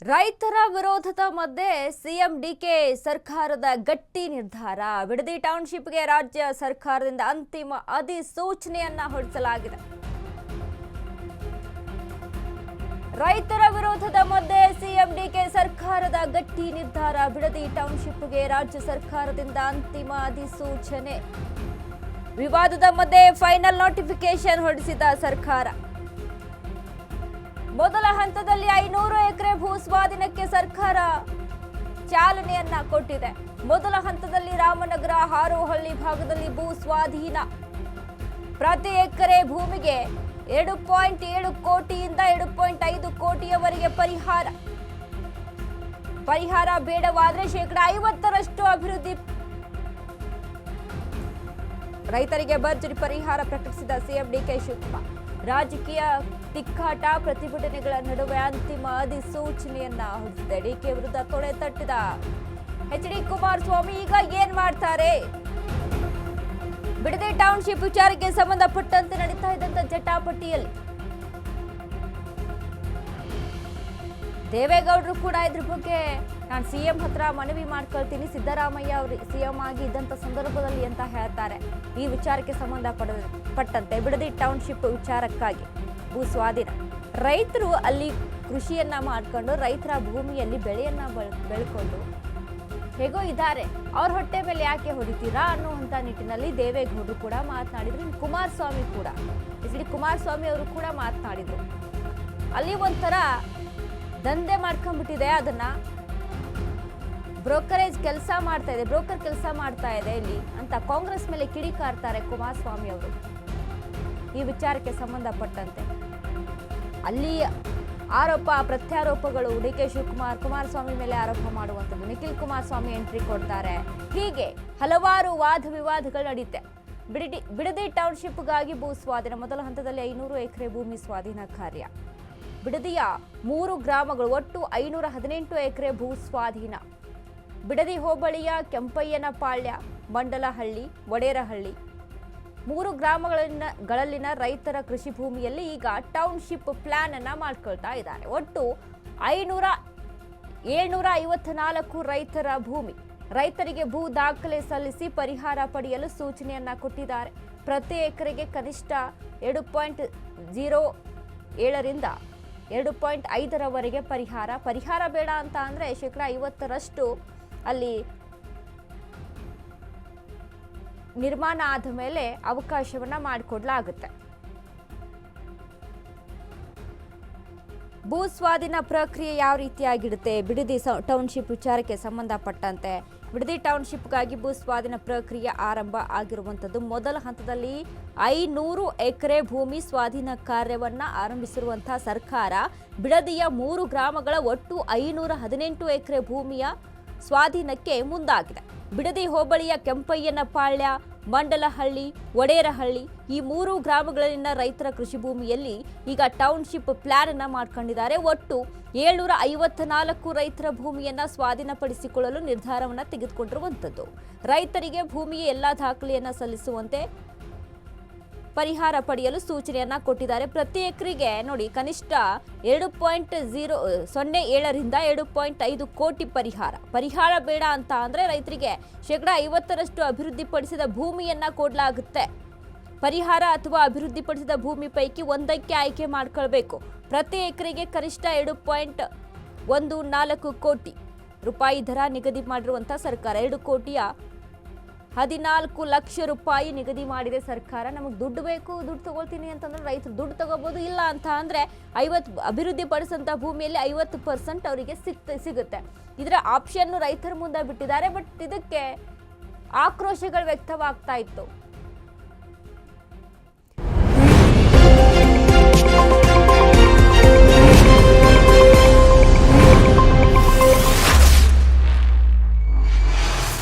ರೈತರ ವಿರೋಧದ ಮಧ್ಯೆ ಸಿಎಂ ಡಿಕೆ ಸರ್ಕಾರದ ಗಟ್ಟಿ ನಿರ್ಧಾರ. ಬಿಡದಿ ಟೌನ್ಶಿಪ್ಗೆ ರಾಜ್ಯ ಸರ್ಕಾರದಿಂದ ಅಂತಿಮ ಅಧಿಸೂಚನೆಯನ್ನ ಹೊರಡಿಸಲಾಗಿದೆ. ರೈತರ ವಿರೋಧದ ಮಧ್ಯೆ ಸಿಎಂ ಡಿಕೆ ಸರ್ಕಾರದ ಗಟ್ಟಿ ನಿರ್ಧಾರ. ಬಿಡದಿ ಟೌನ್ಶಿಪ್ಗೆ ರಾಜ್ಯ ಸರ್ಕಾರದಿಂದ ಅಂತಿಮ ಅಧಿಸೂಚನೆ. ವಿವಾದದ ಮಧ್ಯೆ ಫೈನಲ್ ನೋಟಿಫಿಕೇಶನ್ ಹೊರಡಿಸಿದ ಸರ್ಕಾರ. ಮೊದಲ ಹಂತದಲ್ಲಿ 500 ಎಕರೆ ಭೂ ಸ್ವಾಧೀನಕ್ಕೆ ಸರ್ಕಾರ ಚಾಲನೆಯನ್ನ ಕೊಟ್ಟಿದೆ. ಮೊದಲ ಹಂತದಲ್ಲಿ ರಾಮನಗರ ಹಾರೋಹಳ್ಳಿ ಭಾಗದಲ್ಲಿ ಭೂ ಸ್ವಾಧೀನ. ಪ್ರತಿ ಎಕರೆ ಭೂಮಿಗೆ 2.7 ಕೋಟಿಯಿಂದ 2.5 ಕೋಟಿಯವರೆಗೆ ಪರಿಹಾರ ಬೇಡವಾದ್ರೆ 50% ಅಭಿವೃದ್ಧಿ. ರೈತರಿಗೆ ಭರ್ಜರಿ ಪರಿಹಾರ ಪ್ರಕಟಿಸಿದ ಸಿಎಂ ಡಿಕೆ ಶಿವಕುಮಾರ್. ರಾಜಕೀಯ ತಿಕ್ಕಾಟ ಪ್ರತಿಭಟನೆಗಳ ನಡುವೆ ಅಂತಿಮ ಅಧಿಸೂಚನೆಯನ್ನ ಹೊರಡಿಸಿದೆ. ಡಿಕೆ ವಿರುದ್ಧ ತೊಡೆ ತಟ್ಟಿದ ಎಚ್ಡಿ ಕುಮಾರಸ್ವಾಮಿ ಈಗ ಏನ್ ಮಾಡ್ತಾರೆ? ಬಿಡದಿ ಟೌನ್ಶಿಪ್ ವಿಚಾರಕ್ಕೆ ಸಂಬಂಧಪಟ್ಟಂತೆ ನಡೀತಾ ಇದ್ದಂತ ಜಟಾಪಟಿಯಲ್ಲಿ ದೇವೇಗೌಡರು ಕೂಡ ಇದ್ರ ಬಗ್ಗೆ ನಾನು ಸಿಎಂ ಹತ್ರ ಮನವಿ ಮಾಡ್ಕೊಳ್ತೀನಿ, ಸಿದ್ದರಾಮಯ್ಯ ಅವರು ಸಿಎಂ ಆಗಿ ಇದ್ದಂತ ಸಂದರ್ಭದಲ್ಲಿ ಅಂತ ಹೇಳ್ತಾರೆ. ಈ ವಿಚಾರಕ್ಕೆ ಸಂಬಂಧಪಟ್ಟಂತೆ ಬಿಡದಿ ಟೌನ್ಶಿಪ್ ವಿಚಾರಕ್ಕಾಗಿ ಭೂ ಸ್ವಾಧೀನ, ರೈತರು ಅಲ್ಲಿ ಕೃಷಿಯನ್ನ ಮಾಡ್ಕೊಂಡು ರೈತರ ಭೂಮಿಯಲ್ಲಿ ಬೆಳೆಯನ್ನ ಬೆಳ್ಕೊಂಡು ಹೇಗೋ ಇದ್ದಾರೆ, ಅವ್ರ ಹೊಟ್ಟೆ ಮೇಲೆ ಯಾಕೆ ಹೊಡಿತೀರಾ ಅನ್ನುವಂಥ ನಿಟ್ಟಿನಲ್ಲಿ ದೇವೇಗೌಡರು ಕೂಡ ಮಾತನಾಡಿದ್ರು. ಕುಮಾರಸ್ವಾಮಿ ಕೂಡ ಎಚ್ ಡಿ ಕುಮಾರಸ್ವಾಮಿ ಅವರು ಕೂಡ ಮಾತನಾಡಿದ್ರು. ಅಲ್ಲಿ ಒಂಥರ ದಂಧೆ ಮಾಡ್ಕೊಂಡ್ಬಿಟ್ಟಿದೆ, ಅದನ್ನ ಬ್ರೋಕರ್ ಕೆಲಸ ಮಾಡ್ತಾ ಇದೆ ಇಲ್ಲಿ ಅಂತ ಕಾಂಗ್ರೆಸ್ ಮೇಲೆ ಕಿಡಿಕಾರ್ತಾರೆ ಕುಮಾರಸ್ವಾಮಿ ಅವರು. ಈ ವಿಚಾರಕ್ಕೆ ಸಂಬಂಧಪಟ್ಟಂತೆ ಅಲ್ಲಿ ಆರೋಪ ಪ್ರತ್ಯಾರೋಪಗಳು, ಡಿಕೆ ಶಿವಕುಮಾರ್ ಕುಮಾರಸ್ವಾಮಿ ಮೇಲೆ ಆರೋಪ ಮಾಡುವಂಥದ್ದು, ನಿಖಿಲ್ ಕುಮಾರಸ್ವಾಮಿ ಎಂಟ್ರಿ ಕೊಡ್ತಾರೆ, ಹೀಗೆ ಹಲವಾರು ವಾದ ವಿವಾದಗಳು ನಡೆಯುತ್ತೆ. ಬಿಡದಿ ಟೌನ್ಶಿಪ್ಗಾಗಿ ಭೂ ಸ್ವಾಧೀನ. ಮೊದಲ ಹಂತದಲ್ಲಿ 500 ಎಕರೆ ಭೂಮಿ ಸ್ವಾಧೀನ ಕಾರ್ಯ. ಬಿಡದಿಯ 3 ಗ್ರಾಮಗಳು ಒಟ್ಟು 518 ಎಕರೆ ಭೂ ಸ್ವಾಧೀನ. ಬಿಡದಿ ಹೋಬಳಿಯ ಕೆಂಪಯ್ಯನಪಾಳ್ಯ, ಮಂಡಲಹಳ್ಳಿ, ಒಡೇರಹಳ್ಳಿ 3 ಗ್ರಾಮಗಳಲ್ಲಿನ ರೈತರ ಕೃಷಿ ಭೂಮಿಯಲ್ಲಿ ಈಗ ಟೌನ್ಶಿಪ್ ಪ್ಲಾನ್ ಅನ್ನ ಮಾಡ್ಕೊಳ್ತಾ ಇದ್ದಾರೆ. ಒಟ್ಟು 754 ರೈತರ ಭೂಮಿ. ರೈತರಿಗೆ ಭೂ ದಾಖಲೆ ಸಲ್ಲಿಸಿ ಪರಿಹಾರ ಪಡೆಯಲು ಸೂಚನೆಯನ್ನ ಕೊಟ್ಟಿದ್ದಾರೆ. ಪ್ರತಿ ಎಕರೆಗೆ ಕನಿಷ್ಠ 2.07 ರಿಂದ 2.5ರವರೆಗೆ ಪರಿಹಾರ ಬೇಡ ಅಂತ ಅಂದ್ರೆ 50% ಅಲ್ಲಿ ನಿರ್ಮಾಣ ಆದ ಮೇಲೆ ಅವಕಾಶವನ್ನ ಮಾಡಿಕೊಡ್ಲಾಗುತ್ತೆ. ಭೂ ಸ್ವಾಧೀನ ಪ್ರಕ್ರಿಯೆ ಯಾವ ರೀತಿಯಾಗಿರುತ್ತೆ? ಬಿಡದಿ ಟೌನ್ಶಿಪ್ ವಿಚಾರಕ್ಕೆ ಸಂಬಂಧಪಟ್ಟಂತೆ ಬಿಡದಿ ಟೌನ್ಶಿಪ್ಗಾಗಿ ಭೂ ಸ್ವಾಧೀನ ಪ್ರಕ್ರಿಯೆ ಆರಂಭ ಆಗಿರುವಂಥದ್ದು. ಮೊದಲ ಹಂತದಲ್ಲಿ 500 ಎಕರೆ ಭೂಮಿ ಸ್ವಾಧೀನ ಕಾರ್ಯವನ್ನ ಆರಂಭಿಸಿರುವಂತಹ ಸರ್ಕಾರ ಬಿಡದಿಯ 3 ಗ್ರಾಮಗಳ ಒಟ್ಟು 518 ಎಕರೆ ಭೂಮಿಯ ಸ್ವಾಧೀನಕ್ಕೆ ಮುಂದಾಗಿದೆ. ಬಿಡದಿ ಹೋಬಳಿಯ ಕೆಂಪಯ್ಯನಪಾಳ್ಯ, ಮಂಡಲಹಳ್ಳಿ, ಒಡೇರಹಳ್ಳಿ ಈ 3 ಗ್ರಾಮಗಳಲ್ಲಿನ ರೈತರ ಕೃಷಿ ಭೂಮಿಯಲ್ಲಿ ಈಗ ಟೌನ್ಶಿಪ್ ಪ್ಲಾನ್ ಅನ್ನ ಮಾಡ್ಕೊಂಡಿದ್ದಾರೆ. ಒಟ್ಟು 754 ರೈತರ ಭೂಮಿಯನ್ನ ಸ್ವಾಧೀನಪಡಿಸಿಕೊಳ್ಳಲು ನಿರ್ಧಾರವನ್ನ ತೆಗೆದುಕೊಂಡಿರುವಂಥದ್ದು. ರೈತರಿಗೆ ಭೂಮಿಯ ಎಲ್ಲಾ ದಾಖಲೆಯನ್ನ ಸಲ್ಲಿಸುವಂತೆ ಪರಿಹಾರ ಪಡೆಯಲು ಸೂಚನೆಯನ್ನ ಕೊಟ್ಟಿದ್ದಾರೆ. ಪ್ರತಿ ಎಕರೆಗೆ ನೋಡಿ ಕನಿಷ್ಠ 2.07 ರಿಂದ 2.5 ಕೋಟಿ ಪರಿಹಾರ ಬೇಡ ಅಂತ ಅಂದ್ರೆ ರೈತರಿಗೆ 50% ಅಭಿವೃದ್ಧಿಪಡಿಸಿದ ಭೂಮಿಯನ್ನ ಕೊಡಲಾಗುತ್ತೆ. ಪರಿಹಾರ ಅಥವಾ ಅಭಿವೃದ್ಧಿಪಡಿಸಿದ ಭೂಮಿ ಪೈಕಿ ಒಂದಕ್ಕೆ ಆಯ್ಕೆ ಮಾಡ್ಕೊಳ್ಬೇಕು. ಪ್ರತಿ ಎಕರೆಗೆ ಕನಿಷ್ಠ 2.14 ಕೋಟಿ ರೂಪಾಯಿ ದರ ನಿಗದಿ ಮಾಡಿರುವಂತಹ ಸರ್ಕಾರ. 2,14,00,000 ನಿಗದಿ ಮಾಡಿದೆ ಸರ್ಕಾರ. ನಮಗೆ ದುಡ್ಡು ಬೇಕು, ದುಡ್ಡು ತಗೊಳ್ತೀನಿ ಅಂತಂದ್ರೆ ರೈತರು ದುಡ್ಡು ತಗೋಬಹುದು, ಇಲ್ಲ ಅಂತ ಅಂದ್ರೆ 50 ಅಭಿವೃದ್ಧಿ ಪಡಿಸಂತ ಭೂಮಿಯಲ್ಲಿ 50% ಅವರಿಗೆ ಸಿಗುತ್ತೆ. ಇದರ ಆಪ್ಷನ್ ರೈತರ ಮುಂದೆ ಬಿಟ್ಟಿದ್ದಾರೆ. ಬಟ್ ಇದಕ್ಕೆ ಆಕ್ರೋಶಗಳು ವ್ಯಕ್ತವಾಗ್ತಾ ಇತ್ತು.